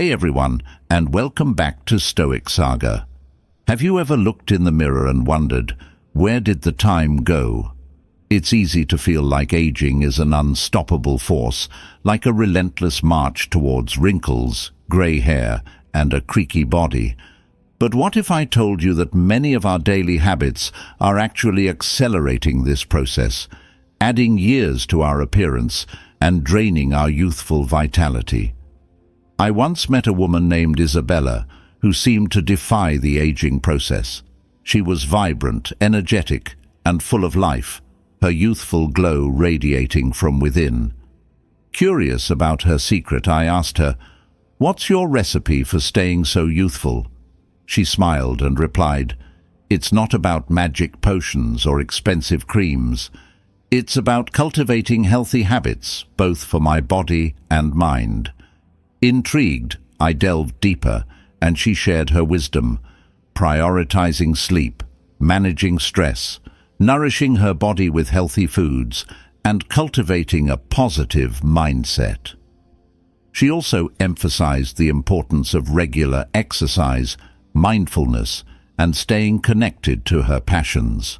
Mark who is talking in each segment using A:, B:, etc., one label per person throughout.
A: Hey everyone, and welcome back to Stoic Saga. Have you ever looked in the mirror and wondered, where did the time go? It's easy to feel like aging is an unstoppable force, like a relentless march towards wrinkles, grey hair, and a creaky body. But what if I told you that many of our daily habits are actually accelerating this process, adding years to our appearance and draining our youthful vitality? I once met a woman named Isabella who seemed to defy the aging process. She was vibrant, energetic, and full of life, her youthful glow radiating from within. Curious about her secret, I asked her, "What's your recipe for staying so youthful?" She smiled and replied, "It's not about magic potions or expensive creams. It's about cultivating healthy habits, both for my body and mind." Intrigued, I delved deeper, and she shared her wisdom, prioritizing sleep, managing stress, nourishing her body with healthy foods, and cultivating a positive mindset. She also emphasized the importance of regular exercise, mindfulness, and staying connected to her passions.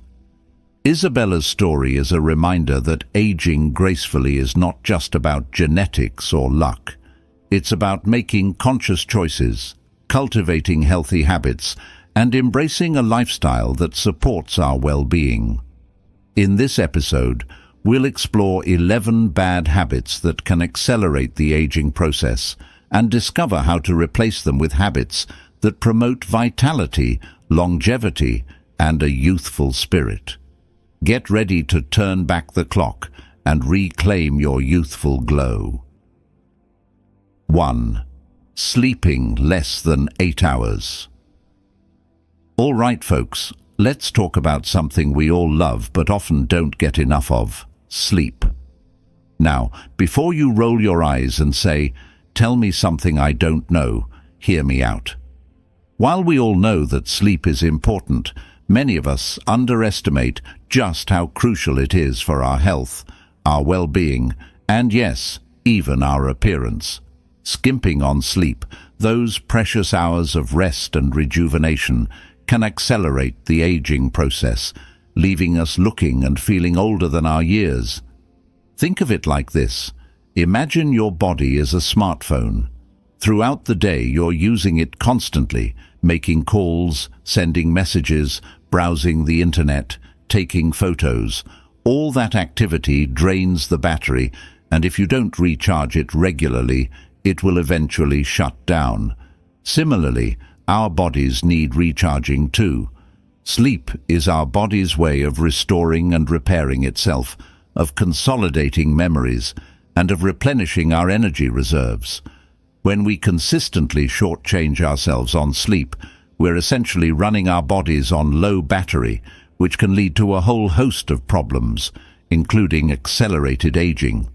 A: Isabella's story is a reminder that aging gracefully is not just about genetics or luck. It's about making conscious choices, cultivating healthy habits, and embracing a lifestyle that supports our well-being. In this episode, we'll explore 11 bad habits that can accelerate the aging process and discover how to replace them with habits that promote vitality, longevity, and a youthful spirit. Get ready to turn back the clock and reclaim your youthful glow. 1. Sleeping less than 8 hours. All right, folks, let's talk about something we all love but often don't get enough of: sleep. Now, before you roll your eyes and say, "Tell me something I don't know," hear me out. While we all know that sleep is important, many of us underestimate just how crucial it is for our health, our well-being, and yes, even our appearance. Skimping on sleep, those precious hours of rest and rejuvenation, can accelerate the aging process, leaving us looking and feeling older than our years. Think of it like this. Imagine your body is a smartphone. Throughout the day, you're using it constantly, making calls, sending messages, browsing the internet, taking photos. All that activity drains the battery, and if you don't recharge it regularly, it will eventually shut down. Similarly, our bodies need recharging too. Sleep is our body's way of restoring and repairing itself, of consolidating memories, and of replenishing our energy reserves. When we consistently shortchange ourselves on sleep, we're essentially running our bodies on low battery, which can lead to a whole host of problems, including accelerated aging.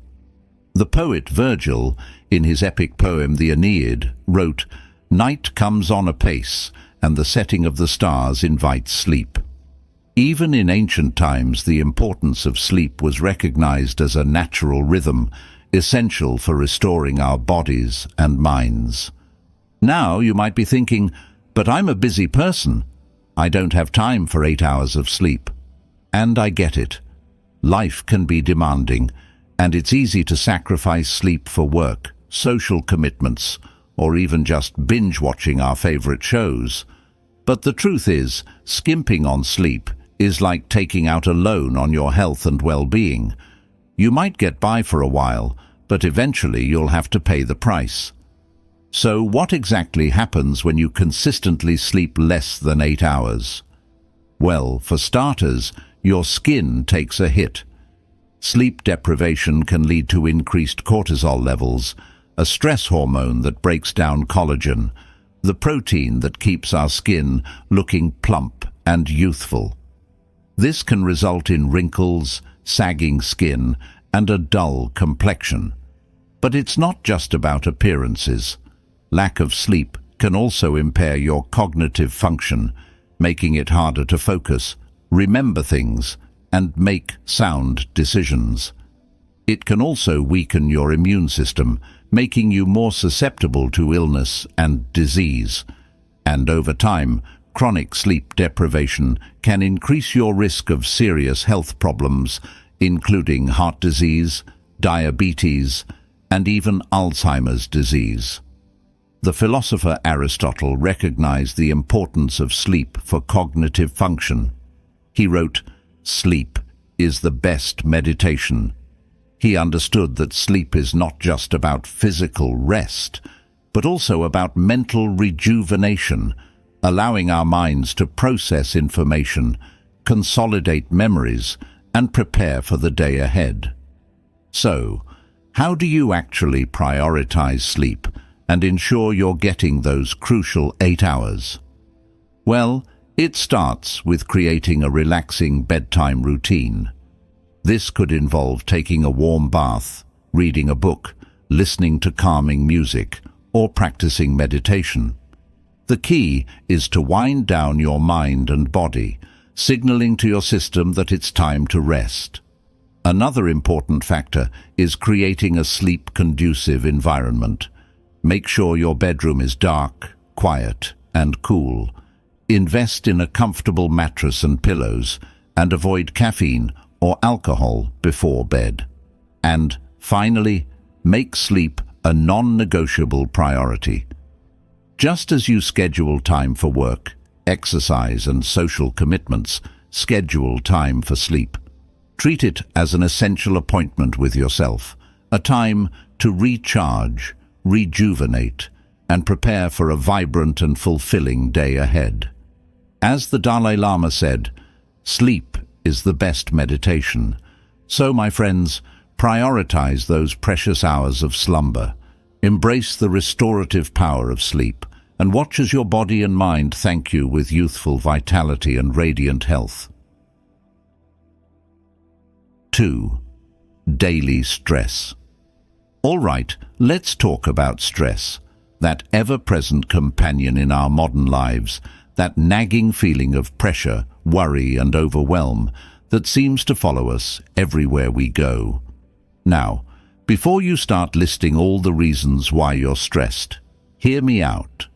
A: The poet Virgil, in his epic poem The Aeneid, wrote, "Night comes on apace, and the setting of the stars invites sleep." Even in ancient times, the importance of sleep was recognized as a natural rhythm, essential for restoring our bodies and minds. Now you might be thinking, "But I'm a busy person. I don't have time for 8 hours of sleep." And I get it. Life can be demanding, and it's easy to sacrifice sleep for work, social commitments, or even just binge-watching our favorite shows. But the truth is, skimping on sleep is like taking out a loan on your health and well-being. You might get by for a while, but eventually you'll have to pay the price. So what exactly happens when you consistently sleep less than 8 hours? Well, for starters, your skin takes a hit. Sleep deprivation can lead to increased cortisol levels, a stress hormone that breaks down collagen, the protein that keeps our skin looking plump and youthful. This can result in wrinkles, sagging skin, and a dull complexion. But it's not just about appearances. Lack of sleep can also impair your cognitive function, making it harder to focus, remember things, and make sound decisions. It can also weaken your immune system, making you more susceptible to illness and disease. And over time, chronic sleep deprivation can increase your risk of serious health problems, including heart disease, diabetes, and even Alzheimer's disease. The philosopher Aristotle recognized the importance of sleep for cognitive function. He wrote, "Sleep is the best meditation." He understood that sleep is not just about physical rest, but also about mental rejuvenation, allowing our minds to process information, consolidate memories, and prepare for the day ahead. So, how do you actually prioritize sleep and ensure you're getting those crucial 8 hours? Well, it starts with creating a relaxing bedtime routine. This could involve taking a warm bath, reading a book, listening to calming music, or practicing meditation. The key is to wind down your mind and body, signaling to your system that it's time to rest. Another important factor is creating a sleep-conducive environment. Make sure your bedroom is dark, quiet, and cool. Invest in a comfortable mattress and pillows, and avoid caffeine or alcohol before bed. And finally, make sleep a non-negotiable priority. Just as you schedule time for work, exercise, and social commitments, schedule time for sleep. Treat it as an essential appointment with yourself, a time to recharge, rejuvenate, and prepare for a vibrant and fulfilling day ahead. As the Dalai Lama said, "Sleep is the best meditation." So, my friends, prioritize those precious hours of slumber. Embrace the restorative power of sleep, and watch as your body and mind thank you with youthful vitality and radiant health. 2. Daily stress. All right, let's talk about stress, that ever-present companion in our modern lives, that nagging feeling of pressure, worry, and overwhelm that seems to follow us everywhere we go. Now, before you start listing all the reasons why you're stressed, hear me out.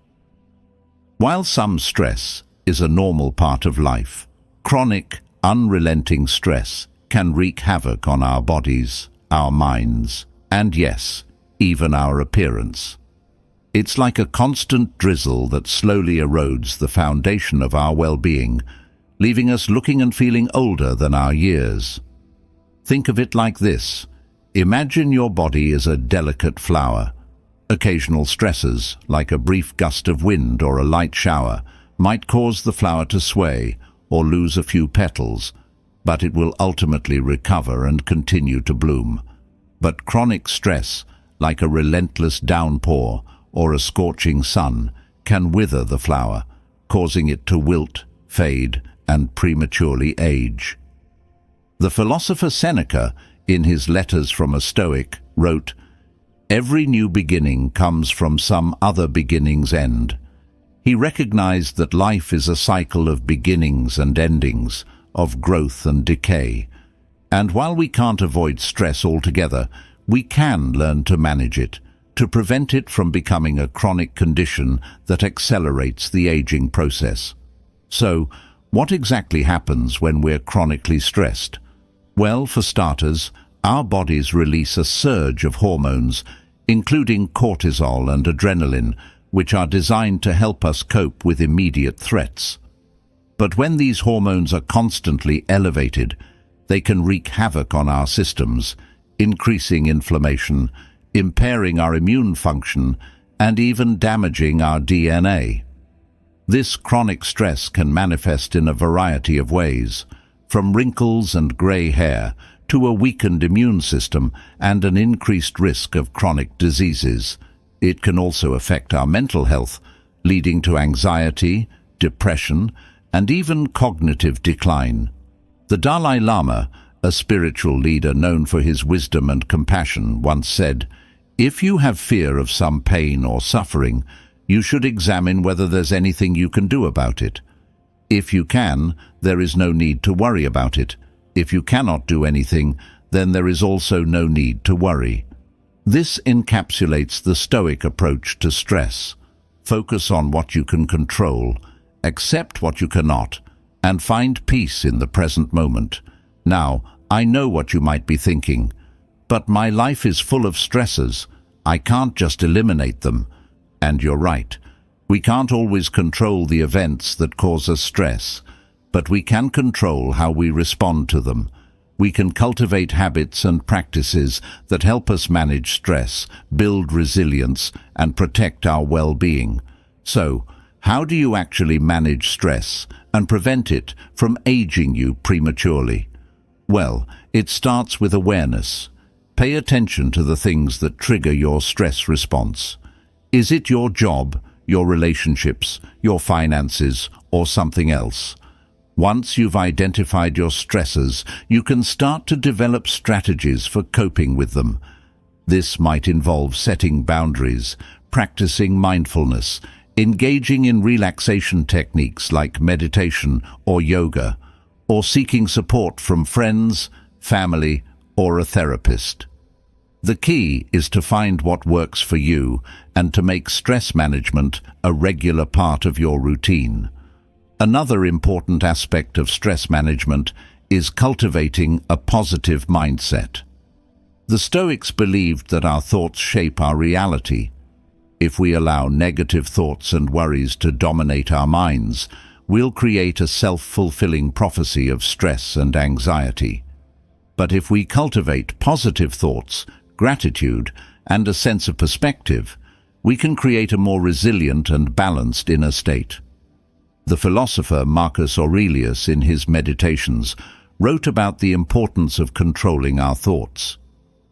A: While some stress is a normal part of life, chronic, unrelenting stress can wreak havoc on our bodies, our minds, and yes, even our appearance. It's like a constant drizzle that slowly erodes the foundation of our well-being, leaving us looking and feeling older than our years. Think of it like this. Imagine your body is a delicate flower. Occasional stresses, like a brief gust of wind or a light shower, might cause the flower to sway or lose a few petals, but it will ultimately recover and continue to bloom. But chronic stress, like a relentless downpour or a scorching sun, can wither the flower, causing it to wilt, fade, and prematurely age. The philosopher Seneca, in his Letters from a Stoic, wrote, "Every new beginning comes from some other beginning's end." He recognized that life is a cycle of beginnings and endings, of growth and decay. And while we can't avoid stress altogether, we can learn to manage it, to prevent it from becoming a chronic condition that accelerates the aging process. So, what exactly happens when we're chronically stressed? Well, for starters, our bodies release a surge of hormones, including cortisol and adrenaline, which are designed to help us cope with immediate threats. But when these hormones are constantly elevated, they can wreak havoc on our systems, increasing inflammation, impairing our immune function, and even damaging our DNA. This chronic stress can manifest in a variety of ways, from wrinkles and grey hair to a weakened immune system and an increased risk of chronic diseases. It can also affect our mental health, leading to anxiety, depression, and even cognitive decline. The Dalai Lama, a spiritual leader known for his wisdom and compassion, once said, "If you have fear of some pain or suffering, you should examine whether there's anything you can do about it. If you can, there is no need to worry about it. If you cannot do anything, then there is also no need to worry." This encapsulates the Stoic approach to stress. Focus on what you can control, accept what you cannot, and find peace in the present moment. Now, I know what you might be thinking, but my life is full of stresses. I can't just eliminate them. And you're right. We can't always control the events that cause us stress, but we can control how we respond to them. We can cultivate habits and practices that help us manage stress, build resilience, and protect our well-being. So, how do you actually manage stress and prevent it from aging you prematurely? Well, it starts with awareness. Pay attention to the things that trigger your stress response. Is it your job, your relationships, your finances, or something else? Once you've identified your stressors, you can start to develop strategies for coping with them. This might involve setting boundaries, practicing mindfulness, engaging in relaxation techniques like meditation or yoga, or seeking support from friends, family, or a therapist. The key is to find what works for you and to make stress management a regular part of your routine. Another important aspect of stress management is cultivating a positive mindset. The Stoics believed that our thoughts shape our reality. If we allow negative thoughts and worries to dominate our minds, we'll create a self-fulfilling prophecy of stress and anxiety. But if we cultivate positive thoughts, gratitude, and a sense of perspective, we can create a more resilient and balanced inner state. The philosopher Marcus Aurelius, in his Meditations, wrote about the importance of controlling our thoughts.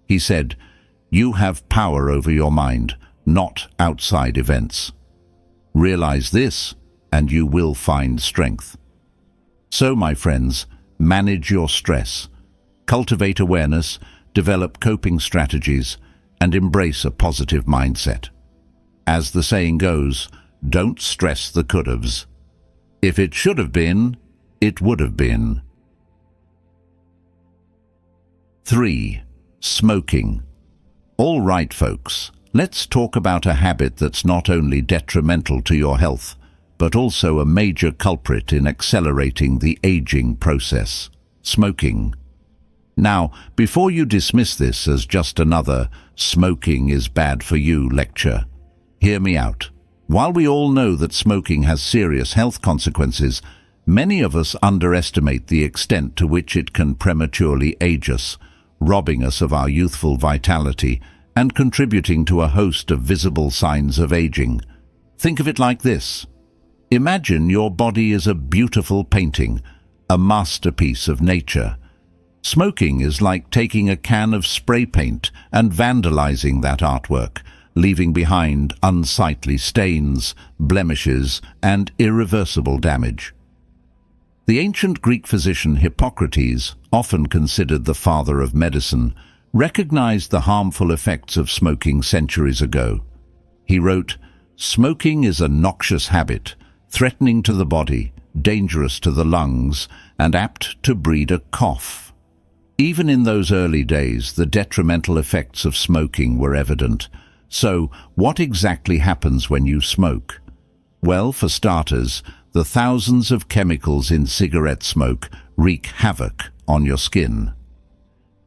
A: He said, "You have power over your mind, not outside events. Realize this, and you will find strength." So, my friends, manage your stress, cultivate awareness, develop coping strategies, and embrace a positive mindset. As the saying goes, don't stress the could-haves. If it should have been, it would have been. 3. Smoking. All right, folks, let's talk about a habit that's not only detrimental to your health, but also a major culprit in accelerating the aging process: smoking. Now, before you dismiss this as just another "smoking is bad for you" lecture, hear me out. While we all know that smoking has serious health consequences, many of us underestimate the extent to which it can prematurely age us, robbing us of our youthful vitality and contributing to a host of visible signs of aging. Think of it like this. Imagine your body is a beautiful painting, a masterpiece of nature. Smoking is like taking a can of spray paint and vandalizing that artwork, leaving behind unsightly stains, blemishes, and irreversible damage. The ancient Greek physician Hippocrates, often considered the father of medicine, recognized the harmful effects of smoking centuries ago. He wrote, "Smoking is a noxious habit, threatening to the body, dangerous to the lungs, and apt to breed a cough." Even in those early days, the detrimental effects of smoking were evident. So, what exactly happens when you smoke? Well, for starters, the thousands of chemicals in cigarette smoke wreak havoc on your skin.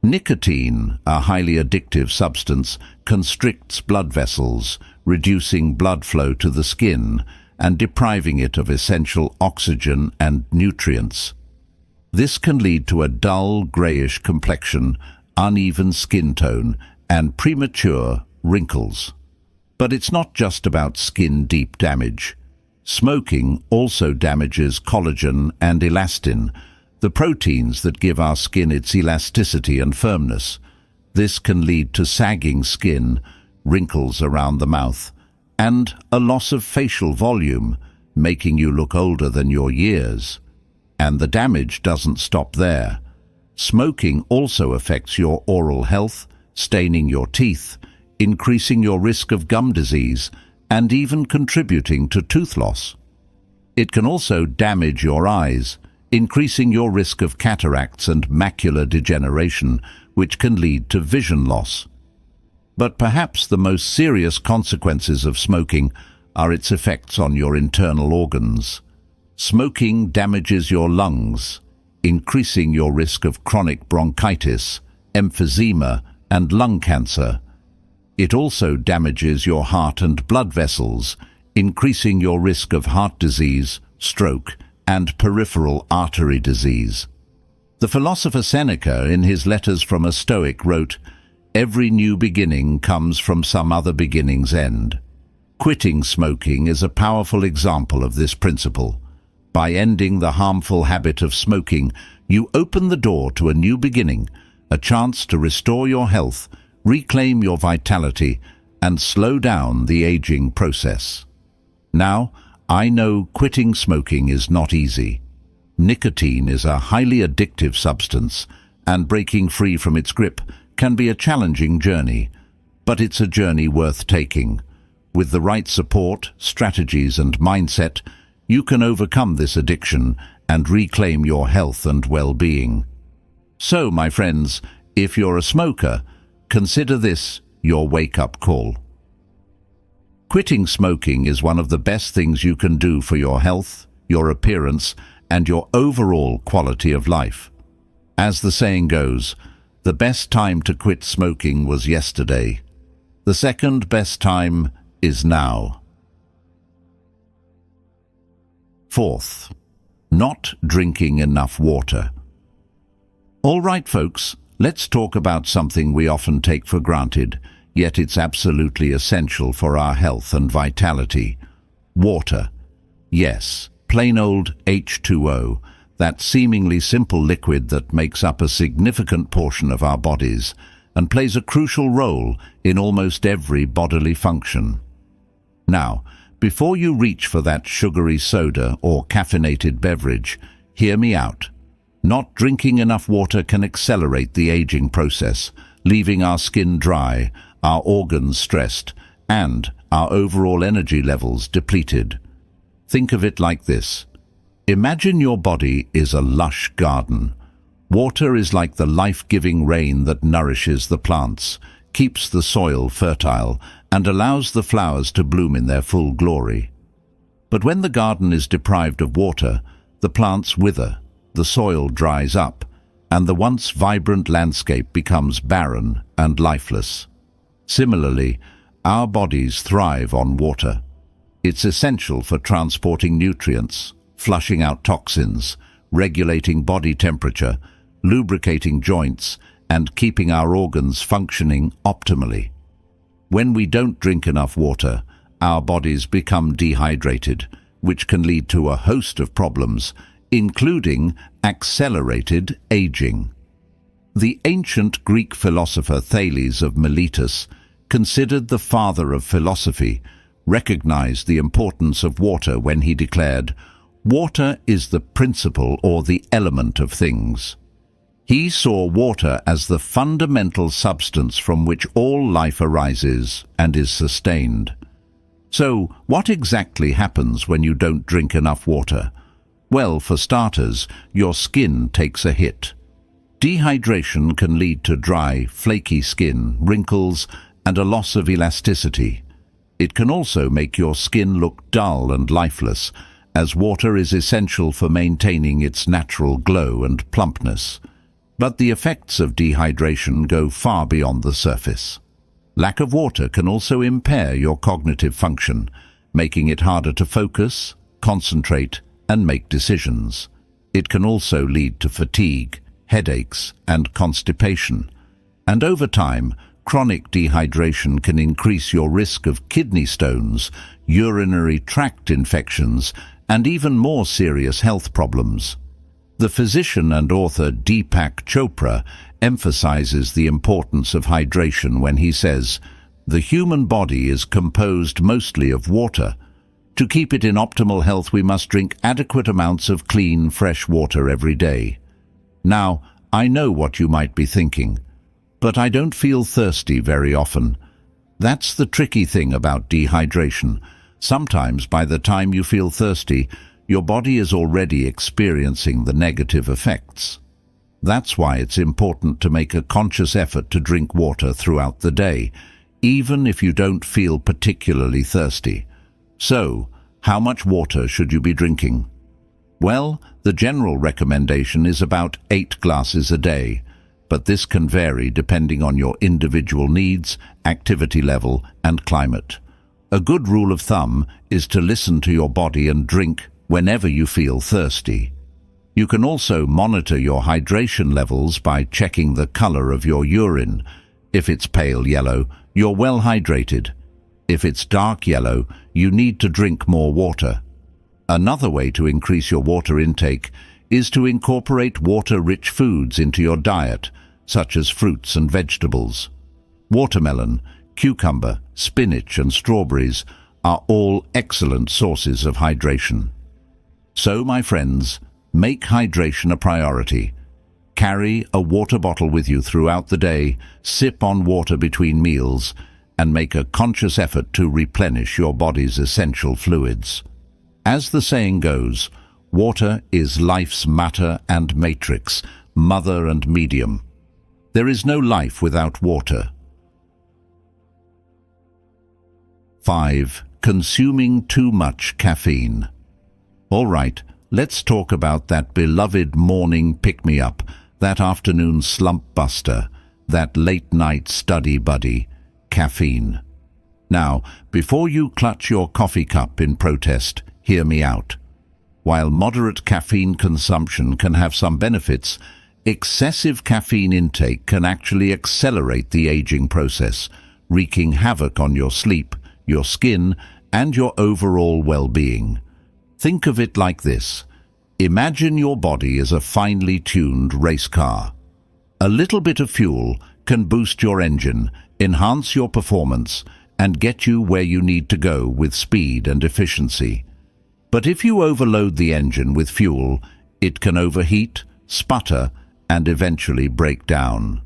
A: Nicotine, a highly addictive substance, constricts blood vessels, reducing blood flow to the skin and depriving it of essential oxygen and nutrients. This can lead to a dull, grayish complexion, uneven skin tone, and premature wrinkles. But it's not just about skin-deep damage. Smoking also damages collagen and elastin, the proteins that give our skin its elasticity and firmness. This can lead to sagging skin, wrinkles around the mouth, and a loss of facial volume, making you look older than your years. And the damage doesn't stop there. Smoking also affects your oral health, staining your teeth, increasing your risk of gum disease, and even contributing to tooth loss. It can also damage your eyes, increasing your risk of cataracts and macular degeneration, which can lead to vision loss. But perhaps the most serious consequences of smoking are its effects on your internal organs. Smoking damages your lungs, increasing your risk of chronic bronchitis, emphysema, and lung cancer. It also damages your heart and blood vessels, increasing your risk of heart disease, stroke, and peripheral artery disease. The philosopher Seneca, in his Letters from a Stoic, wrote, "Every new beginning comes from some other beginning's end." Quitting smoking is a powerful example of this principle. By ending the harmful habit of smoking, you open the door to a new beginning, a chance to restore your health, reclaim your vitality, and slow down the aging process. Now, I know quitting smoking is not easy. Nicotine is a highly addictive substance, and breaking free from its grip can be a challenging journey, but it's a journey worth taking. With the right support, strategies, and mindset, you can overcome this addiction and reclaim your health and well-being. So, my friends, if you're a smoker, consider this your wake-up call. Quitting smoking is one of the best things you can do for your health, your appearance, and your overall quality of life. As the saying goes, the best time to quit smoking was yesterday. The second best time is now. Fourth, not drinking enough water. All right, folks, let's talk about something we often take for granted, yet it's absolutely essential for our health and vitality. Water. Yes, plain old H2O, that seemingly simple liquid that makes up a significant portion of our bodies and plays a crucial role in almost every bodily function. Now, before you reach for that sugary soda or caffeinated beverage, hear me out. Not drinking enough water can accelerate the aging process, leaving our skin dry, our organs stressed, and our overall energy levels depleted. Think of it like this. Imagine your body is a lush garden. Water is like the life-giving rain that nourishes the plants, keeps the soil fertile, and allows the flowers to bloom in their full glory. But when the garden is deprived of water, the plants wither, the soil dries up, and the once vibrant landscape becomes barren and lifeless. Similarly, our bodies thrive on water. It's essential for transporting nutrients, flushing out toxins, regulating body temperature, lubricating joints, and keeping our organs functioning optimally. When we don't drink enough water, our bodies become dehydrated, which can lead to a host of problems, including accelerated aging. The ancient Greek philosopher Thales of Miletus, considered the father of philosophy, recognized the importance of water when he declared, "Water is the principle or the element of things." He saw water as the fundamental substance from which all life arises and is sustained. So, what exactly happens when you don't drink enough water? Well, for starters, your skin takes a hit. Dehydration can lead to dry, flaky skin, wrinkles, and a loss of elasticity. It can also make your skin look dull and lifeless, as water is essential for maintaining its natural glow and plumpness. But the effects of dehydration go far beyond the surface. Lack of water can also impair your cognitive function, making it harder to focus, concentrate, and make decisions. It can also lead to fatigue, headaches, and constipation. And over time, chronic dehydration can increase your risk of kidney stones, urinary tract infections, and even more serious health problems. The physician and author Deepak Chopra emphasizes the importance of hydration when he says, "The human body is composed mostly of water. To keep it in optimal health, we must drink adequate amounts of clean, fresh water every day." Now, I know what you might be thinking, but I don't feel thirsty very often. That's the tricky thing about dehydration. Sometimes, by the time you feel thirsty, your body is already experiencing the negative effects. That's why it's important to make a conscious effort to drink water throughout the day, even if you don't feel particularly thirsty. So, how much water should you be drinking? Well, the general recommendation is about 8 glasses a day, but this can vary depending on your individual needs, activity level, and climate. A good rule of thumb is to listen to your body and drink whenever you feel thirsty. You can also monitor your hydration levels by checking the color of your urine. If it's pale yellow, you're well hydrated. If it's dark yellow, you need to drink more water. Another way to increase your water intake is to incorporate water-rich foods into your diet, such as fruits and vegetables. Watermelon, cucumber, spinach, and strawberries are all excellent sources of hydration. So, my friends, make hydration a priority. Carry a water bottle with you throughout the day, sip on water between meals, and make a conscious effort to replenish your body's essential fluids. As the saying goes, water is life's matter and matrix, mother and medium. There is no life without water. 5. Consuming too much caffeine. All right, let's talk about that beloved morning pick-me-up, that afternoon slump buster, that late-night study buddy, caffeine. Now, before you clutch your coffee cup in protest, hear me out. While moderate caffeine consumption can have some benefits, excessive caffeine intake can actually accelerate the aging process, wreaking havoc on your sleep, your skin, and your overall well-being. Think of it like this. Imagine your body as a finely tuned race car. A little bit of fuel can boost your engine, enhance your performance, and get you where you need to go with speed and efficiency. But if you overload the engine with fuel, it can overheat, sputter, and eventually break down.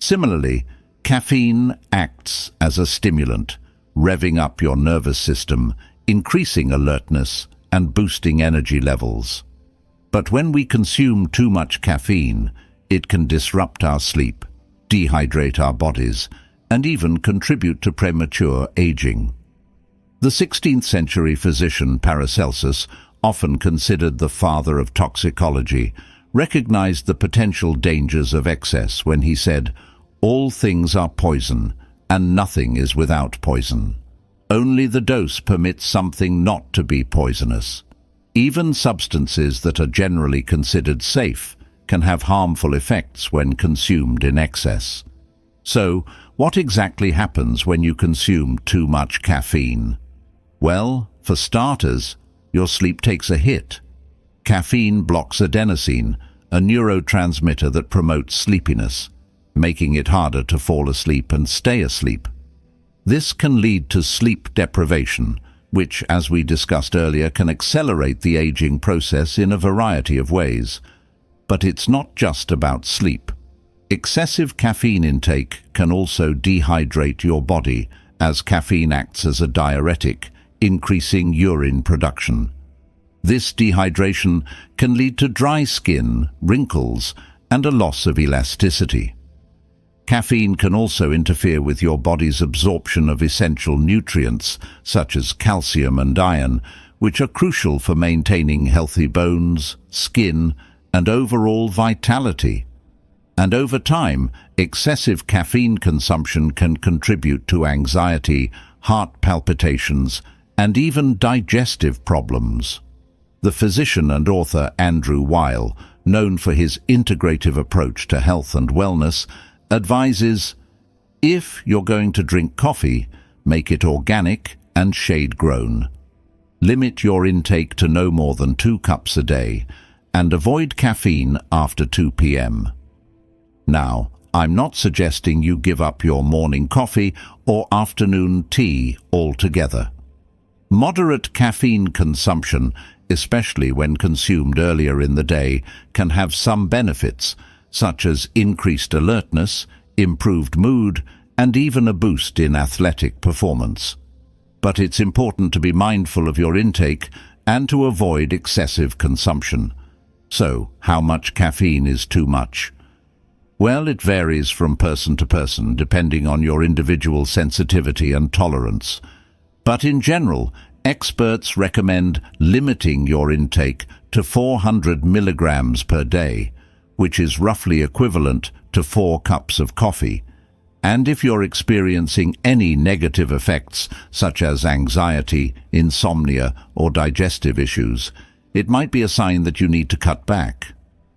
A: Similarly, caffeine acts as a stimulant, revving up your nervous system, increasing alertness, and boosting energy levels. But when we consume too much caffeine, it can disrupt our sleep, dehydrate our bodies, and even contribute to premature aging. The 16th century physician Paracelsus, often considered the father of toxicology, recognized the potential dangers of excess when he said, "All things are poison, and nothing is without poison. Only the dose permits something not to be poisonous." Even substances that are generally considered safe can have harmful effects when consumed in excess. So, what exactly happens when you consume too much caffeine? Well, for starters, your sleep takes a hit. Caffeine blocks adenosine, a neurotransmitter that promotes sleepiness, making it harder to fall asleep and stay asleep. This can lead to sleep deprivation, which, as we discussed earlier, can accelerate the aging process in a variety of ways. But it's not just about sleep. Excessive caffeine intake can also dehydrate your body, as caffeine acts as a diuretic, increasing urine production. This dehydration can lead to dry skin, wrinkles, and a loss of elasticity. Caffeine can also interfere with your body's absorption of essential nutrients, such as calcium and iron, which are crucial for maintaining healthy bones, skin, and overall vitality. And over time, excessive caffeine consumption can contribute to anxiety, heart palpitations, and even digestive problems. The physician and author Andrew Weil, known for his integrative approach to health and wellness, advises, if you're going to drink coffee, make it organic and shade-grown. Limit your intake to no more than 2 cups a day, and avoid caffeine after 2 p.m. Now, I'm not suggesting you give up your morning coffee or afternoon tea altogether. Moderate caffeine consumption, especially when consumed earlier in the day, can have some benefits, such as increased alertness, improved mood, and even a boost in athletic performance. But it's important to be mindful of your intake and to avoid excessive consumption. So, how much caffeine is too much? Well, it varies from person to person, depending on your individual sensitivity and tolerance. But in general, experts recommend limiting your intake to 400 milligrams per day, which is roughly equivalent to 4 cups of coffee. And if you're experiencing any negative effects, such as anxiety, insomnia, or digestive issues, it might be a sign that you need to cut back.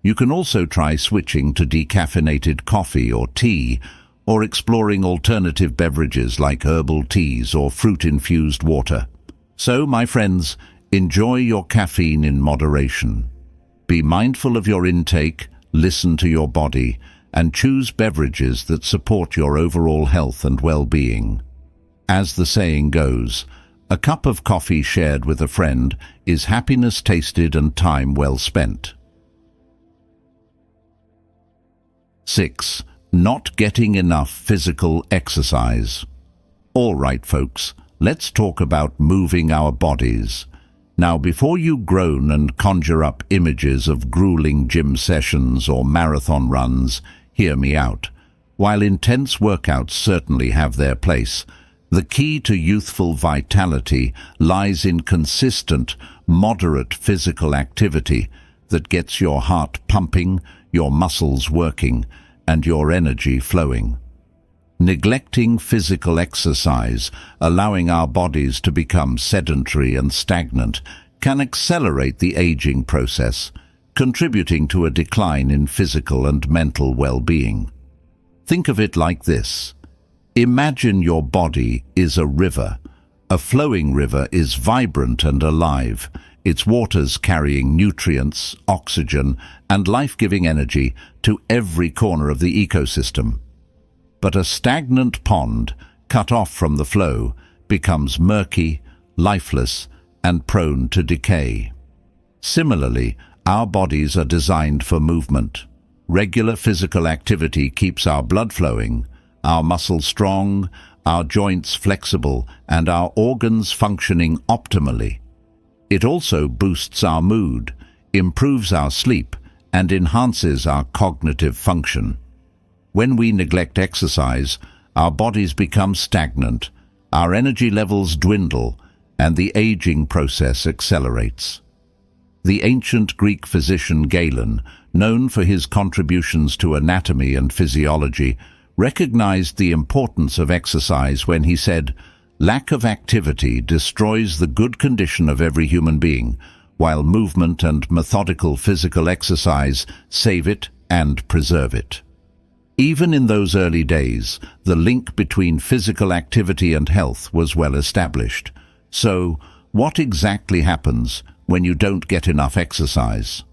A: You can also try switching to decaffeinated coffee or tea, or exploring alternative beverages like herbal teas or fruit-infused water. So, my friends, enjoy your caffeine in moderation. Be mindful of your intake, listen to your body, and choose beverages that support your overall health and well-being. As the saying goes, a cup of coffee shared with a friend is happiness tasted and time well spent. 6. Not getting enough physical exercise. All right, folks, let's talk about moving our bodies. Now, before you groan and conjure up images of grueling gym sessions or marathon runs, hear me out. While intense workouts certainly have their place, the key to youthful vitality lies in consistent, moderate physical activity that gets your heart pumping, your muscles working, and your energy flowing. Neglecting physical exercise, allowing our bodies to become sedentary and stagnant, can accelerate the aging process, contributing to a decline in physical and mental well-being. Think of it like this. Imagine your body is a river. A flowing river is vibrant and alive, its waters carrying nutrients, oxygen, and life-giving energy to every corner of the ecosystem. But a stagnant pond, cut off from the flow, becomes murky, lifeless, and prone to decay. Similarly, our bodies are designed for movement. Regular physical activity keeps our blood flowing, our muscles strong, our joints flexible, and our organs functioning optimally. It also boosts our mood, improves our sleep, and enhances our cognitive function. When we neglect exercise, our bodies become stagnant, our energy levels dwindle, and the aging process accelerates. The ancient Greek physician Galen, known for his contributions to anatomy and physiology, recognized the importance of exercise when he said, "Lack of activity destroys the good condition of every human being, while movement and methodical physical exercise save it and preserve it." Even in those early days, the link between physical activity and health was well established. So, what exactly happens when you don't get enough exercise?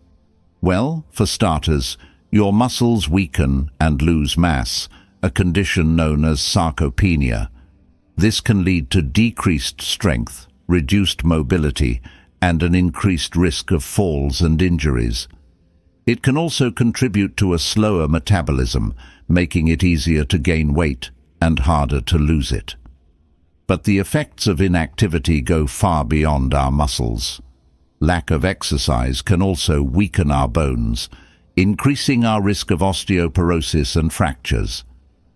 A: Well, for starters, your muscles weaken and lose mass, a condition known as sarcopenia. This can lead to decreased strength, reduced mobility, and an increased risk of falls and injuries. It can also contribute to a slower metabolism, making it easier to gain weight and harder to lose it. But the effects of inactivity go far beyond our muscles. Lack of exercise can also weaken our bones, increasing our risk of osteoporosis and fractures.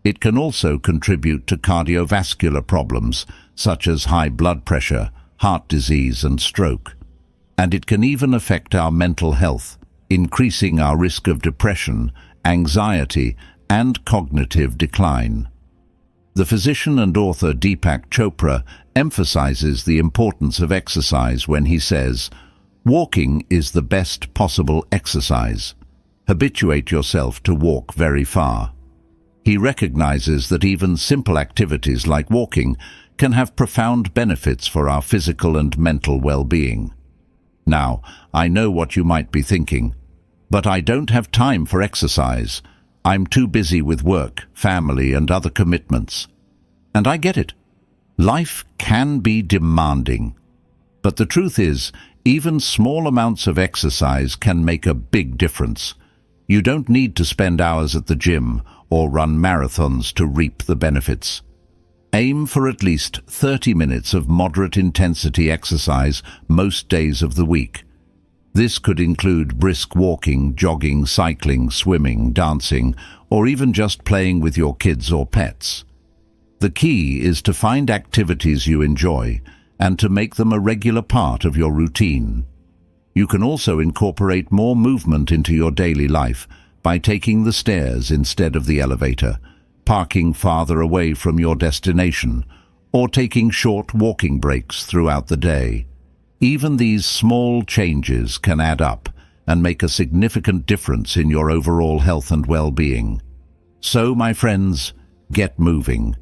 A: It can also contribute to cardiovascular problems, such as high blood pressure, heart disease, and stroke. And it can even affect our mental health, increasing our risk of depression, anxiety, and cognitive decline. The physician and author Deepak Chopra emphasizes the importance of exercise when he says, "Walking is the best possible exercise. Habituate yourself to walk very far." He recognizes that even simple activities like walking can have profound benefits for our physical and mental well-being. Now, I know what you might be thinking, but I don't have time for exercise. I'm too busy with work, family, and other commitments. And I get it. Life can be demanding. But the truth is, even small amounts of exercise can make a big difference. You don't need to spend hours at the gym or run marathons to reap the benefits. Aim for at least 30 minutes of moderate intensity exercise most days of the week. This could include brisk walking, jogging, cycling, swimming, dancing, or even just playing with your kids or pets. The key is to find activities you enjoy and to make them a regular part of your routine. You can also incorporate more movement into your daily life by taking the stairs instead of the elevator, parking farther away from your destination, or taking short walking breaks throughout the day. Even these small changes can add up and make a significant difference in your overall health and well-being. So, my friends, get moving.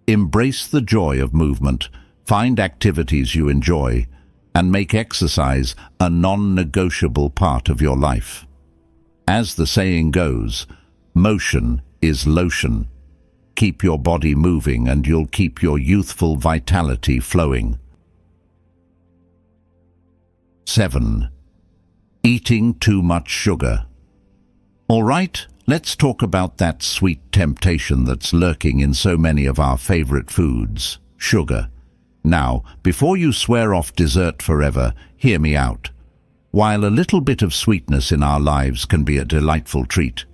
A: Embrace the joy of movement, find activities you enjoy, and make exercise a non-negotiable part of your life. As the saying goes, motion is lotion. Keep your body moving and you'll keep your youthful vitality flowing. 7. Eating too much sugar. All right, let's talk about that sweet temptation that's lurking in so many of our favorite foods, sugar. Now, before you swear off dessert forever, hear me out. While a little bit of sweetness in our lives can be a delightful treat,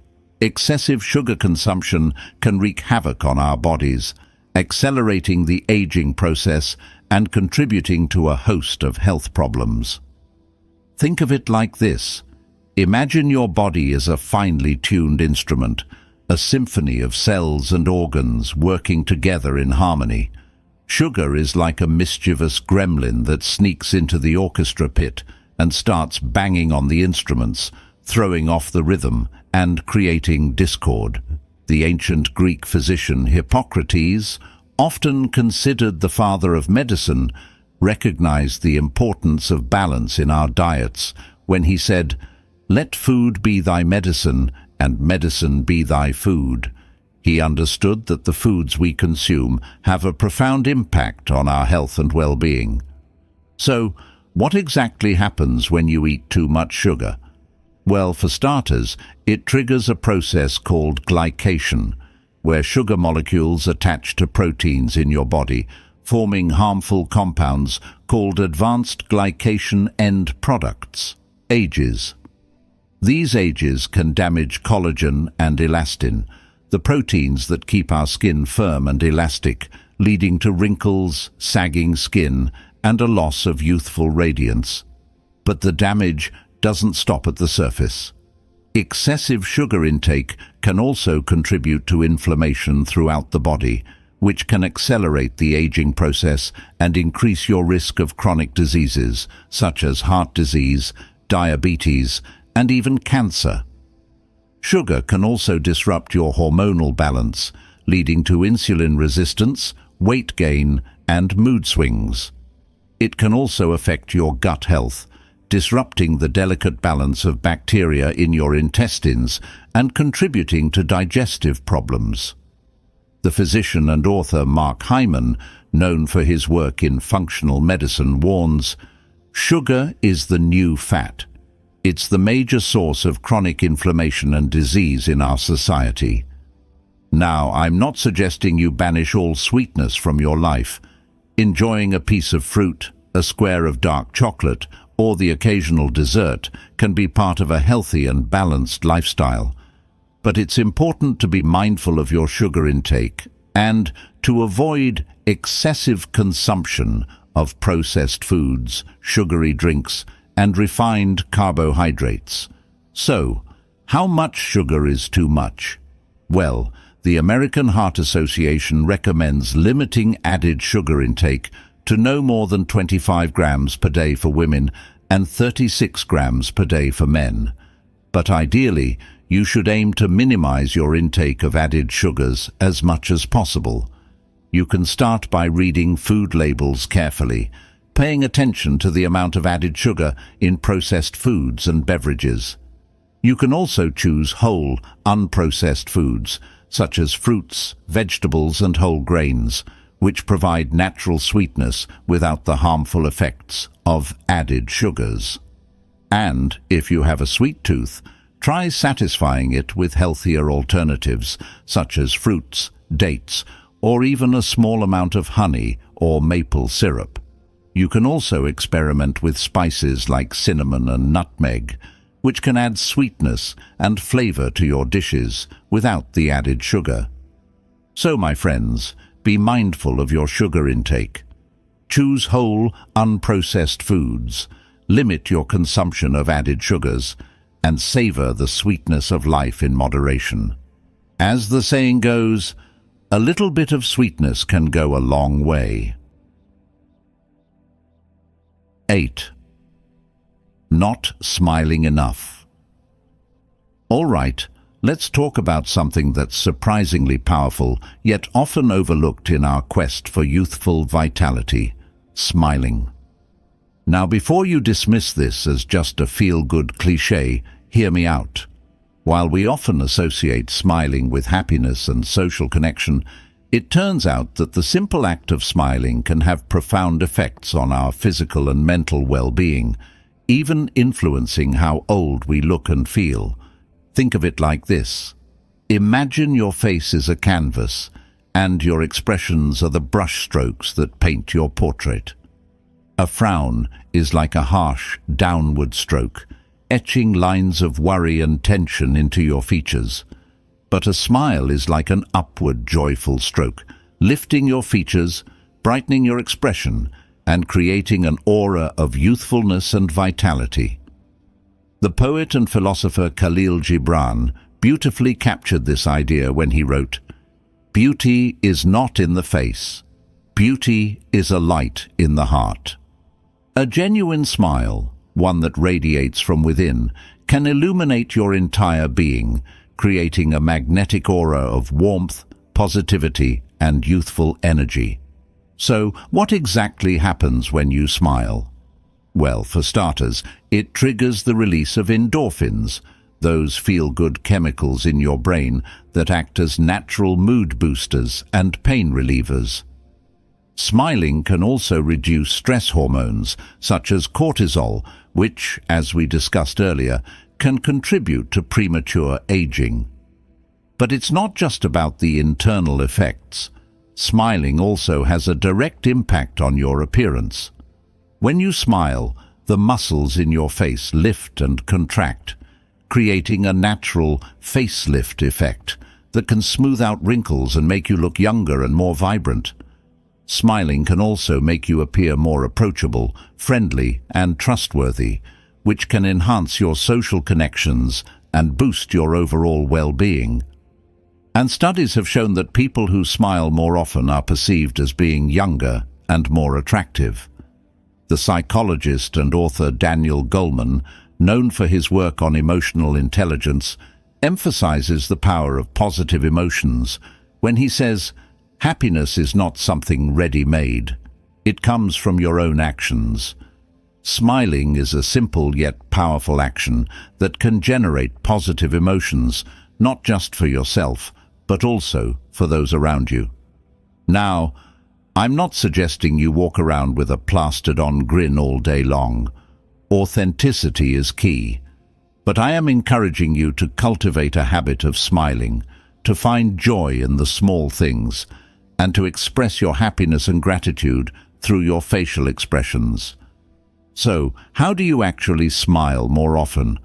A: excessive sugar consumption can wreak havoc on our bodies, accelerating the aging process and contributing to a host of health problems. Think of it like this. Imagine your body as a finely tuned instrument, a symphony of cells and organs working together in harmony. Sugar is like a mischievous gremlin that sneaks into the orchestra pit and starts banging on the instruments, throwing off the rhythm and creating discord. The ancient Greek physician Hippocrates, often considered the father of medicine, recognized the importance of balance in our diets when he said, "Let food be thy medicine, and medicine be thy food." He understood that the foods we consume have a profound impact on our health and well-being. So, what exactly happens when you eat too much sugar? Well, for starters, it triggers a process called glycation, where sugar molecules attach to proteins in your body, forming harmful compounds called advanced glycation end products, AGEs. These AGEs can damage collagen and elastin, the proteins that keep our skin firm and elastic, leading to wrinkles, sagging skin, and a loss of youthful radiance. But the damage doesn't stop at the surface. Excessive sugar intake can also contribute to inflammation throughout the body, which can accelerate the aging process and increase your risk of chronic diseases such as heart disease, diabetes, and even cancer. Sugar can also disrupt your hormonal balance, leading to insulin resistance, weight gain, and mood swings. It can also affect your gut health, disrupting the delicate balance of bacteria in your intestines and contributing to digestive problems. The physician and author Mark Hyman, known for his work in functional medicine, warns, "Sugar is the new fat. It's the major source of chronic inflammation and disease in our society." Now, I'm not suggesting you banish all sweetness from your life. Enjoying a piece of fruit, a square of dark chocolate, or the occasional dessert can be part of a healthy and balanced lifestyle. But it's important to be mindful of your sugar intake and to avoid excessive consumption of processed foods, sugary drinks, and refined carbohydrates. So, how much sugar is too much? Well, the American Heart Association recommends limiting added sugar intake to no more than 25 grams per day for women and 36 grams per day for men. But ideally, you should aim to minimize your intake of added sugars as much as possible. You can start by reading food labels carefully, paying attention to the amount of added sugar in processed foods and beverages. You can also choose whole, unprocessed foods, such as fruits, vegetables, and whole grains, which provide natural sweetness without the harmful effects of added sugars. And, if you have a sweet tooth, try satisfying it with healthier alternatives, such as fruits, dates, or even a small amount of honey or maple syrup. You can also experiment with spices like cinnamon and nutmeg, which can add sweetness and flavor to your dishes without the added sugar. So, my friends, be mindful of your sugar intake. Choose whole, unprocessed foods, limit your consumption of added sugars, and savor the sweetness of life in moderation. As the saying goes, a little bit of sweetness can go a long way. 8. Not smiling enough. All right, let's talk about something that's surprisingly powerful, yet often overlooked in our quest for youthful vitality: smiling. Now, before you dismiss this as just a feel-good cliché, hear me out. While we often associate smiling with happiness and social connection, it turns out that the simple act of smiling can have profound effects on our physical and mental well-being, even influencing how old we look and feel. Think of it like this. Imagine your face is a canvas, and your expressions are the brushstrokes that paint your portrait. A frown is like a harsh, downward stroke, etching lines of worry and tension into your features. But a smile is like an upward, joyful stroke, lifting your features, brightening your expression, and creating an aura of youthfulness and vitality. The poet and philosopher Khalil Gibran beautifully captured this idea when he wrote, "Beauty is not in the face. Beauty is a light in the heart." A genuine smile, one that radiates from within, can illuminate your entire being, creating a magnetic aura of warmth, positivity, and youthful energy. So, what exactly happens when you smile? Well, for starters, it triggers the release of endorphins, those feel-good chemicals in your brain that act as natural mood boosters and pain relievers. Smiling can also reduce stress hormones, such as cortisol, which, as we discussed earlier, can contribute to premature aging. But it's not just about the internal effects. Smiling also has a direct impact on your appearance. When you smile, the muscles in your face lift and contract, creating a natural facelift effect that can smooth out wrinkles and make you look younger and more vibrant. Smiling can also make you appear more approachable, friendly, and trustworthy, which can enhance your social connections and boost your overall well-being. And studies have shown that people who smile more often are perceived as being younger and more attractive. The psychologist and author Daniel Goleman, known for his work on emotional intelligence, emphasizes the power of positive emotions when he says, "Happiness is not something ready-made. It comes from your own actions." Smiling is a simple yet powerful action that can generate positive emotions, not just for yourself, but also for those around you. Now, I'm not suggesting you walk around with a plastered-on grin all day long. Authenticity is key. But I am encouraging you to cultivate a habit of smiling, to find joy in the small things, and to express your happiness and gratitude through your facial expressions. So, how do you actually smile more often?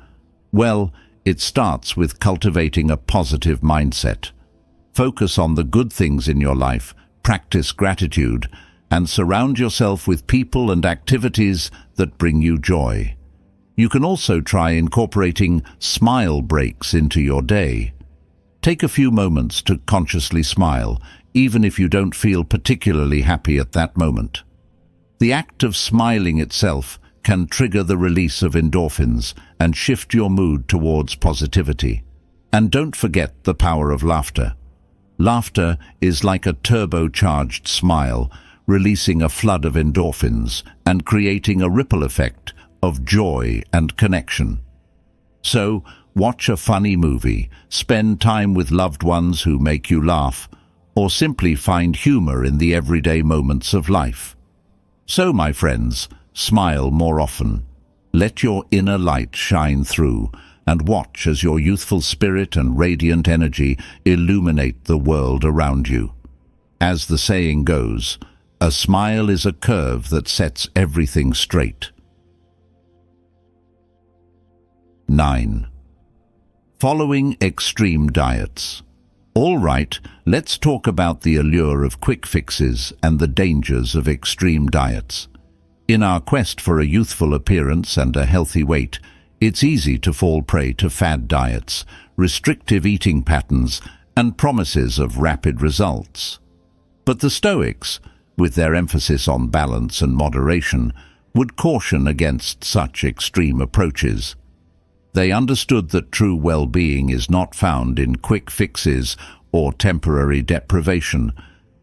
A: Well, it starts with cultivating a positive mindset. Focus on the good things in your life, practice gratitude, and surround yourself with people and activities that bring you joy. You can also try incorporating smile breaks into your day. Take a few moments to consciously smile, even if you don't feel particularly happy at that moment. The act of smiling itself can trigger the release of endorphins and shift your mood towards positivity. And don't forget the power of laughter. Laughter is like a turbocharged smile, releasing a flood of endorphins and creating a ripple effect of joy and connection. So, watch a funny movie, spend time with loved ones who make you laugh, or simply find humor in the everyday moments of life. So, my friends, smile more often. Let your inner light shine through, and watch as your youthful spirit and radiant energy illuminate the world around you. As the saying goes, a smile is a curve that sets everything straight. 9. Following extreme diets. All right, let's talk about the allure of quick fixes and the dangers of extreme diets. In our quest for a youthful appearance and a healthy weight, it's easy to fall prey to fad diets, restrictive eating patterns, and promises of rapid results. But the Stoics, with their emphasis on balance and moderation, would caution against such extreme approaches. They understood that true well-being is not found in quick fixes or temporary deprivation,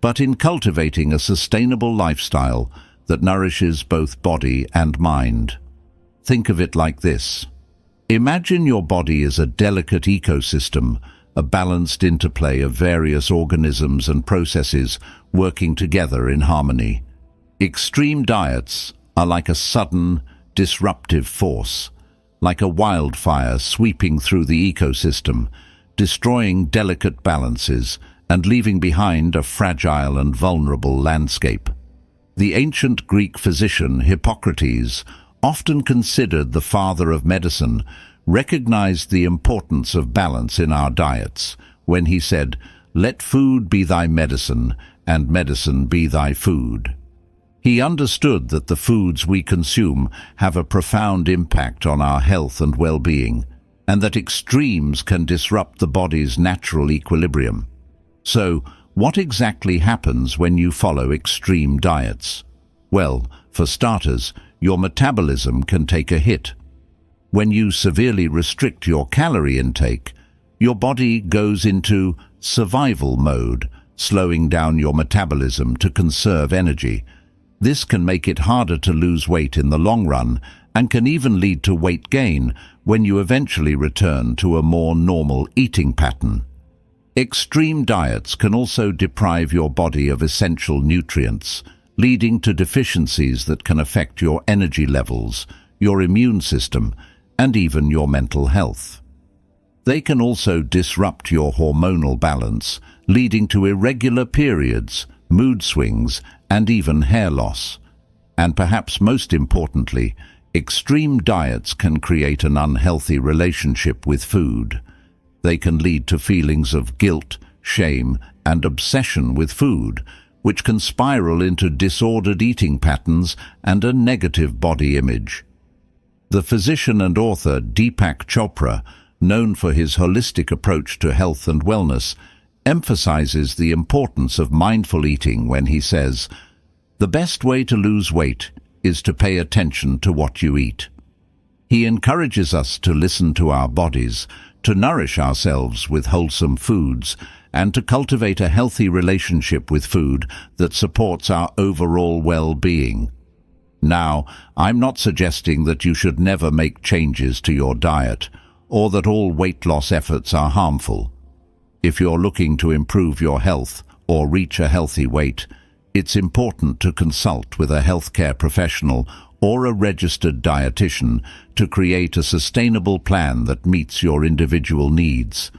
A: but in cultivating a sustainable lifestyle that nourishes both body and mind. Think of it like this. Imagine your body is a delicate ecosystem, a balanced interplay of various organisms and processes working together in harmony. Extreme diets are like a sudden, disruptive force, like a wildfire sweeping through the ecosystem, destroying delicate balances and leaving behind a fragile and vulnerable landscape. The ancient Greek physician Hippocrates, often considered the father of medicine, recognized the importance of balance in our diets when he said, "Let food be thy medicine, and medicine be thy food." He understood that the foods we consume have a profound impact on our health and well-being, and that extremes can disrupt the body's natural equilibrium. So, what exactly happens when you follow extreme diets? Well, for starters, your metabolism can take a hit. When you severely restrict your calorie intake, your body goes into survival mode, slowing down your metabolism to conserve energy. This can make it harder to lose weight in the long run and can even lead to weight gain when you eventually return to a more normal eating pattern. Extreme diets can also deprive your body of essential nutrients, leading to deficiencies that can affect your energy levels, your immune system, and even your mental health. They can also disrupt your hormonal balance, leading to irregular periods, mood swings, and even hair loss. And perhaps most importantly, extreme diets can create an unhealthy relationship with food. They can lead to feelings of guilt, shame, and obsession with food, which can spiral into disordered eating patterns and a negative body image. The physician and author Deepak Chopra, known for his holistic approach to health and wellness, emphasizes the importance of mindful eating when he says, "The best way to lose weight is to pay attention to what you eat." He encourages us to listen to our bodies, to nourish ourselves with wholesome foods, and to cultivate a healthy relationship with food that supports our overall well-being. Now, I'm not suggesting that you should never make changes to your diet, or that all weight loss efforts are harmful. If you're looking to improve your health or reach a healthy weight, it's important to consult with a healthcare professional or a registered dietitian to create a sustainable plan that meets your individual needs.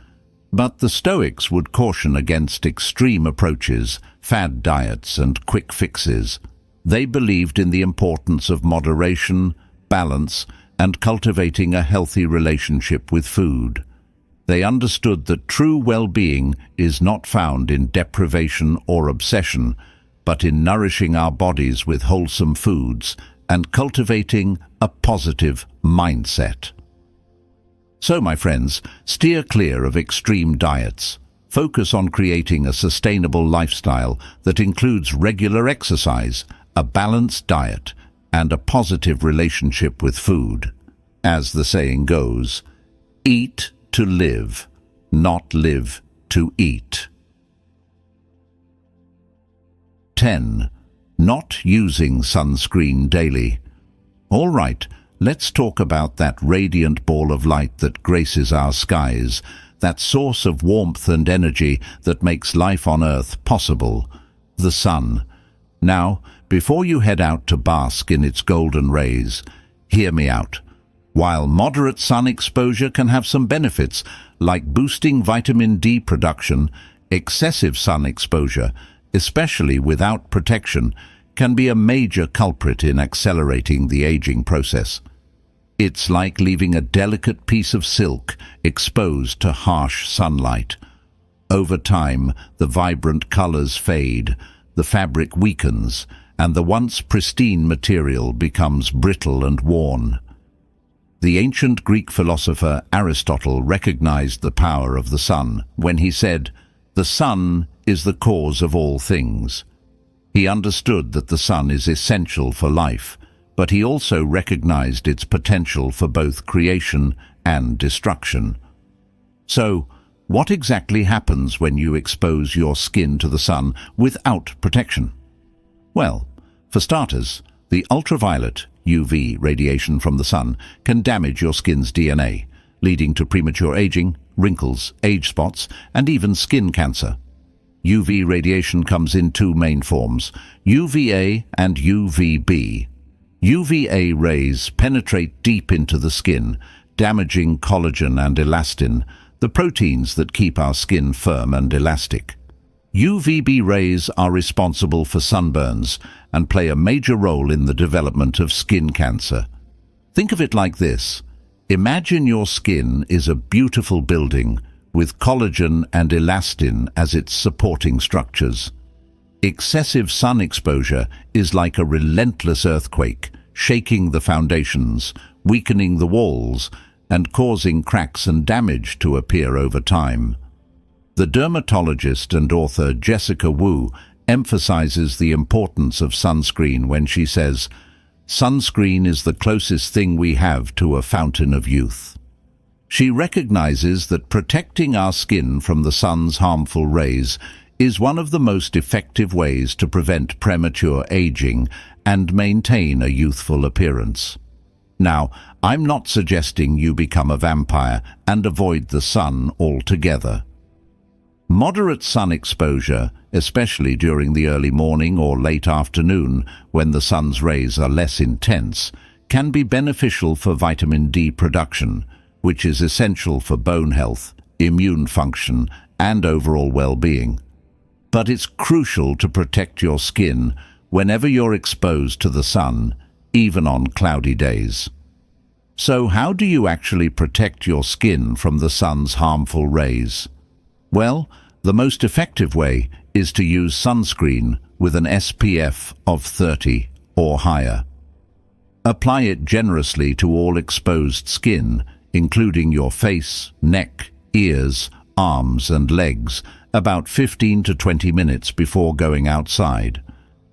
A: But the Stoics would caution against extreme approaches, fad diets, and quick fixes. They believed in the importance of moderation, balance, and cultivating a healthy relationship with food. They understood that true well-being is not found in deprivation or obsession, but in nourishing our bodies with wholesome foods and cultivating a positive mindset. So, my friends, steer clear of extreme diets. Focus on creating a sustainable lifestyle that includes regular exercise, a balanced diet, and a positive relationship with food. As the saying goes, eat to live, not live to eat. 10. Not using sunscreen daily. All right, let's talk about that radiant ball of light that graces our skies, that source of warmth and energy that makes life on Earth possible, the sun. Now, before you head out to bask in its golden rays, hear me out. While moderate sun exposure can have some benefits, like boosting vitamin D production, excessive sun exposure, especially without protection, can be a major culprit in accelerating the aging process. It's like leaving a delicate piece of silk exposed to harsh sunlight. Over time, the vibrant colors fade, the fabric weakens, and the once pristine material becomes brittle and worn. The ancient Greek philosopher Aristotle recognized the power of the sun when he said, "The sun is the cause of all things." He understood that the sun is essential for life, but he also recognized its potential for both creation and destruction. So, what exactly happens when you expose your skin to the sun without protection? Well, for starters, the ultraviolet UV radiation from the sun can damage your skin's DNA, leading to premature aging, wrinkles, age spots, and even skin cancer. UV radiation comes in two main forms, UVA and UVB. UVA rays penetrate deep into the skin, damaging collagen and elastin, the proteins that keep our skin firm and elastic. UVB rays are responsible for sunburns and play a major role in the development of skin cancer. Think of it like this. Imagine your skin is a beautiful building with collagen and elastin as its supporting structures. Excessive sun exposure is like a relentless earthquake, shaking the foundations, weakening the walls, and causing cracks and damage to appear over time. The dermatologist and author Jessica Wu emphasizes the importance of sunscreen when she says, "Sunscreen is the closest thing we have to a fountain of youth." She recognizes that protecting our skin from the sun's harmful rays is one of the most effective ways to prevent premature aging and maintain a youthful appearance. Now, I'm not suggesting you become a vampire and avoid the sun altogether. Moderate sun exposure, especially during the early morning or late afternoon when the sun's rays are less intense, can be beneficial for vitamin D production, which is essential for bone health, immune function, and overall well-being. But it's crucial to protect your skin whenever you're exposed to the sun, even on cloudy days. So how do you actually protect your skin from the sun's harmful rays? Well, the most effective way is to use sunscreen with an SPF of 30 or higher. Apply it generously to all exposed skin, including your face, neck, ears, arms and legs, about 15 to 20 minutes before going outside,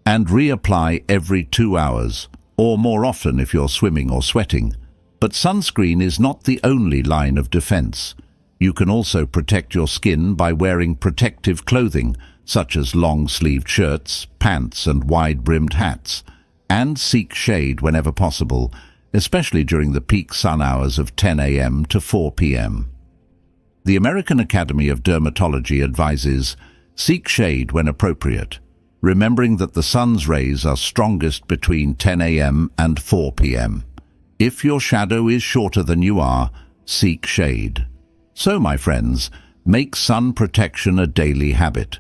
A: and reapply every 2 hours, or more often if you're swimming or sweating. But sunscreen is not the only line of defense. You can also protect your skin by wearing protective clothing, such as long-sleeved shirts, pants and wide-brimmed hats, and seek shade whenever possible, especially during the peak sun hours of 10 a.m. to 4 p.m. The American Academy of Dermatology advises, seek shade when appropriate, remembering that the sun's rays are strongest between 10 a.m. and 4 p.m. If your shadow is shorter than you are, seek shade. So, my friends, make sun protection a daily habit.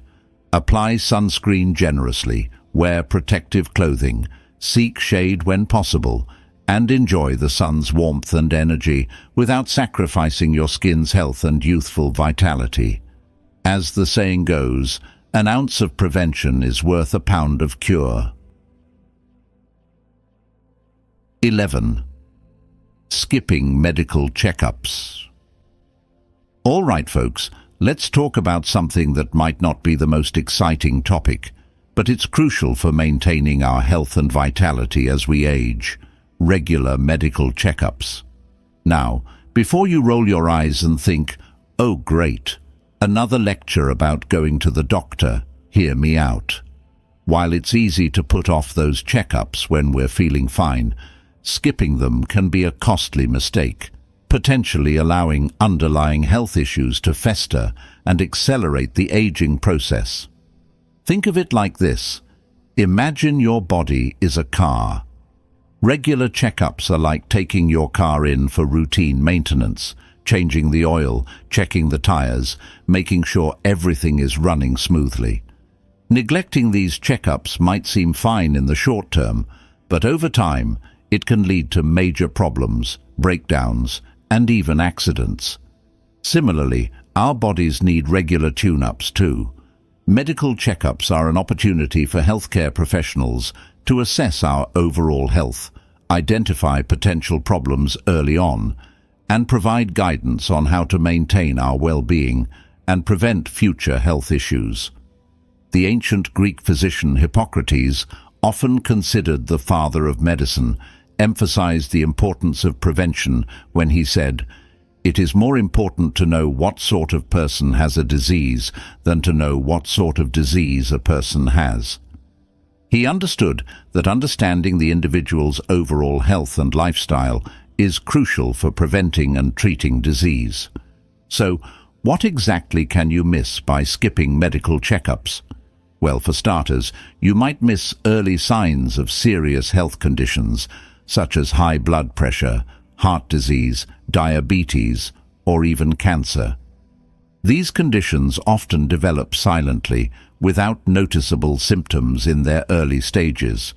A: Apply sunscreen generously, wear protective clothing, seek shade when possible, and enjoy the sun's warmth and energy without sacrificing your skin's health and youthful vitality. As the saying goes, an ounce of prevention is worth a pound of cure. 11. Skipping medical checkups. All right, folks, let's talk about something that might not be the most exciting topic, but it's crucial for maintaining our health and vitality as we age: regular medical checkups. Now, before you roll your eyes and think, "Oh great, another lecture about going to the doctor," hear me out. While it's easy to put off those checkups when we're feeling fine, skipping them can be a costly mistake, potentially allowing underlying health issues to fester and accelerate the aging process. Think of it like this. Imagine your body is a car. Regular checkups are like taking your car in for routine maintenance, changing the oil, checking the tires, making sure everything is running smoothly. Neglecting these checkups might seem fine in the short term, but over time, it can lead to major problems, breakdowns, and even accidents. Similarly, our bodies need regular tune-ups too. Medical checkups are an opportunity for healthcare professionals to assess our overall health, identify potential problems early on, and provide guidance on how to maintain our well-being and prevent future health issues. The ancient Greek physician Hippocrates, often considered the father of medicine, emphasized the importance of prevention when he said, "It is more important to know what sort of person has a disease than to know what sort of disease a person has." He understood that understanding the individual's overall health and lifestyle is crucial for preventing and treating disease. So, what exactly can you miss by skipping medical checkups? Well, for starters, you might miss early signs of serious health conditions, such as high blood pressure, heart disease, diabetes, or even cancer. These conditions often develop silently, without noticeable symptoms in their early stages.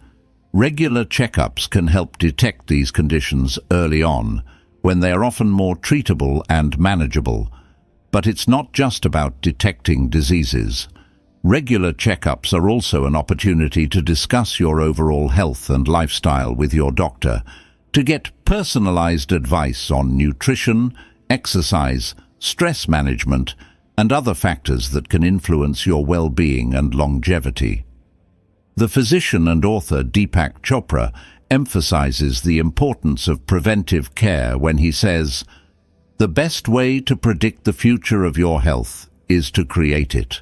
A: Regular checkups can help detect these conditions early on, when they are often more treatable and manageable. But it's not just about detecting diseases. Regular checkups are also an opportunity to discuss your overall health and lifestyle with your doctor, to get personalized advice on nutrition, exercise, stress management, and other factors that can influence your well-being and longevity. The physician and author Deepak Chopra emphasizes the importance of preventive care when he says, "The best way to predict the future of your health is to create it."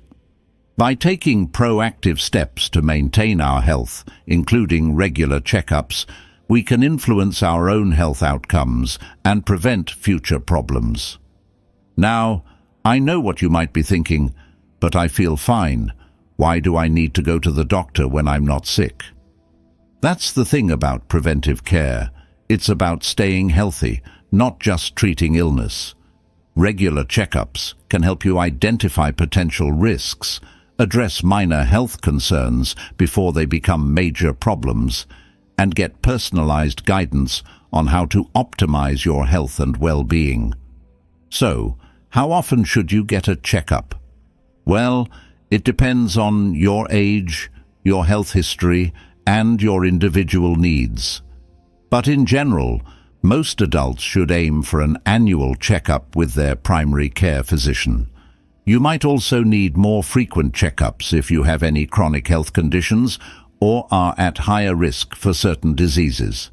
A: By taking proactive steps to maintain our health, including regular checkups, we can influence our own health outcomes and prevent future problems. Now, I know what you might be thinking, but I feel fine. Why do I need to go to the doctor when I'm not sick? That's the thing about preventive care. It's about staying healthy, not just treating illness. Regular checkups can help you identify potential risks, address minor health concerns before they become major problems, and get personalized guidance on how to optimize your health and well-being. So, how often should you get a checkup? Well, it depends on your age, your health history, and your individual needs. But in general, most adults should aim for an annual checkup with their primary care physician. You might also need more frequent checkups if you have any chronic health conditions or are at higher risk for certain diseases.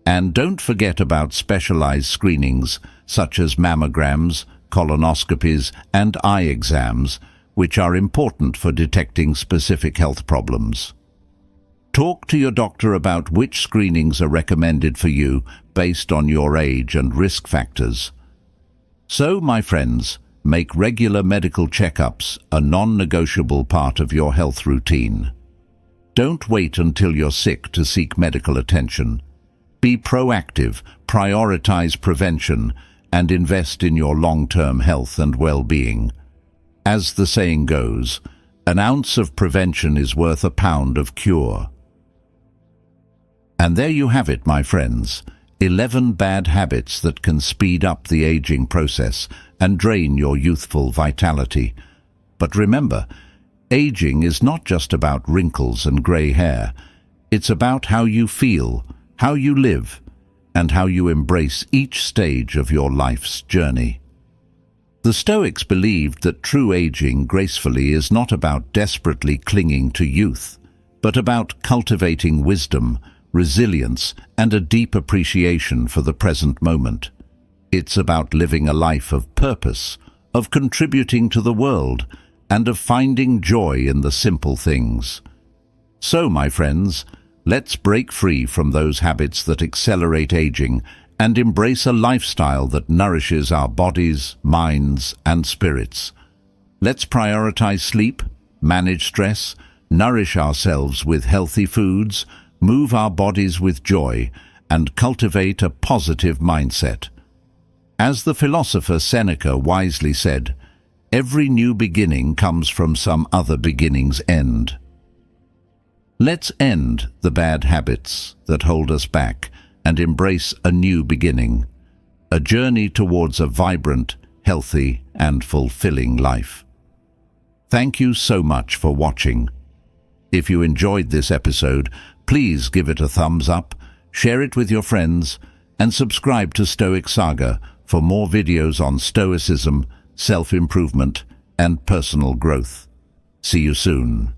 A: And don't forget about specialized screenings such as mammograms, colonoscopies, and eye exams, which are important for detecting specific health problems. Talk to your doctor about which screenings are recommended for you based on your age and risk factors. So, my friends, make regular medical checkups a non-negotiable part of your health routine. Don't wait until you're sick to seek medical attention. Be proactive, prioritize prevention, and invest in your long-term health and well-being. As the saying goes, an ounce of prevention is worth a pound of cure. And there you have it, my friends. 11 bad habits that can speed up the aging process and drain your youthful vitality. But remember, aging is not just about wrinkles and grey hair. It's about how you feel, how you live, and how you embrace each stage of your life's journey. The Stoics believed that true aging gracefully is not about desperately clinging to youth, but about cultivating wisdom, resilience, and a deep appreciation for the present moment. It's about living a life of purpose, of contributing to the world, and of finding joy in the simple things. So, my friends, let's break free from those habits that accelerate aging and embrace a lifestyle that nourishes our bodies, minds, and spirits. Let's prioritize sleep, manage stress, nourish ourselves with healthy foods, move our bodies with joy, and cultivate a positive mindset. As the philosopher Seneca wisely said, "Every new beginning comes from some other beginning's end." Let's end the bad habits that hold us back and embrace a new beginning, a journey towards a vibrant, healthy, and fulfilling life. Thank you so much for watching. If you enjoyed this episode, please give it a thumbs up, share it with your friends, and subscribe to Stoic Saga for more videos on Stoicism, self-improvement, and personal growth. See you soon.